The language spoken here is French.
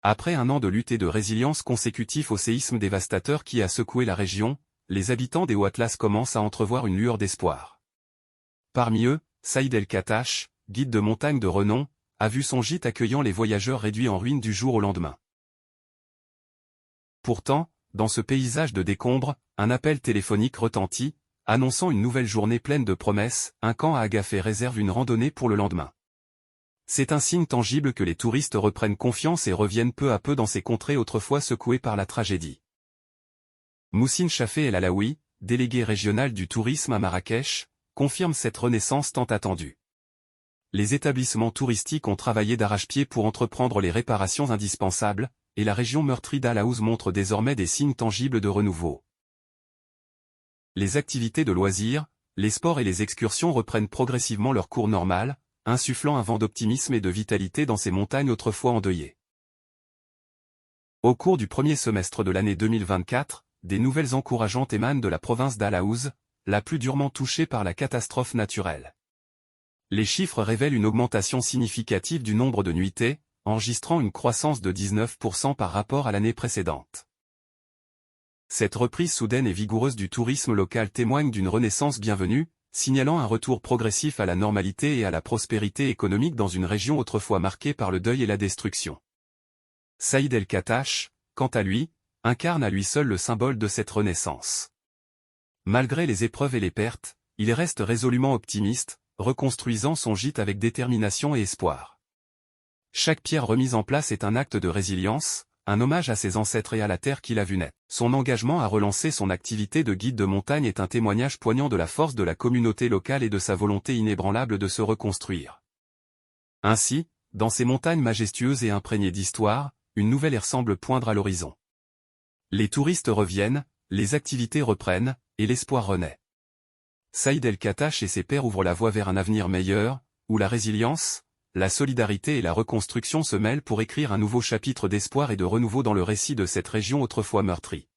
Après un an de lutte et de résilience consécutif au séisme dévastateur qui a secoué la région, les habitants des Hauts-Atlas commencent à entrevoir une lueur d'espoir. Parmi eux, Saïd El-Khattash, guide de montagne de renom, a vu son gîte accueillant les voyageurs réduit en ruine du jour au lendemain. Pourtant, dans ce paysage de décombres, un appel téléphonique retentit, annonçant une nouvelle journée pleine de promesses. Un camp à Agafé réserve une randonnée pour le lendemain. C'est un signe tangible que les touristes reprennent confiance et reviennent peu à peu dans ces contrées autrefois secouées par la tragédie. Moussine Chafé El Alaoui, délégué régional du tourisme à Marrakech, confirme cette renaissance tant attendue. Les établissements touristiques ont travaillé d'arrache-pied pour entreprendre les réparations indispensables, et la région meurtrie d'Al Haouz montre désormais des signes tangibles de renouveau. Les activités de loisirs, les sports et les excursions reprennent progressivement leur cours normal, insufflant un vent d'optimisme et de vitalité dans ces montagnes autrefois endeuillées. Au cours du premier semestre de l'année 2024, des nouvelles encourageantes émanent de la province d'Al Haouz, la plus durement touchée par la catastrophe naturelle. Les chiffres révèlent une augmentation significative du nombre de nuitées, enregistrant une croissance de 19% par rapport à l'année précédente. Cette reprise soudaine et vigoureuse du tourisme local témoigne d'une renaissance bienvenue, signalant un retour progressif à la normalité et à la prospérité économique dans une région autrefois marquée par le deuil et la destruction. Saïd El-Khattash, quant à lui, incarne à lui seul le symbole de cette renaissance. Malgré les épreuves et les pertes, il reste résolument optimiste, reconstruisant son gîte avec détermination et espoir. Chaque pierre remise en place est un acte de résilience, un hommage à ses ancêtres et à la terre qu'il a vu naître. Son engagement à relancer son activité de guide de montagne est un témoignage poignant de la force de la communauté locale et de sa volonté inébranlable de se reconstruire. Ainsi, dans ces montagnes majestueuses et imprégnées d'histoire, une nouvelle ère semble poindre à l'horizon. Les touristes reviennent, les activités reprennent, et l'espoir renaît. Saïd El-Khattash et ses pairs ouvrent la voie vers un avenir meilleur, où la résilience, la solidarité et la reconstruction se mêlent pour écrire un nouveau chapitre d'espoir et de renouveau dans le récit de cette région autrefois meurtrie.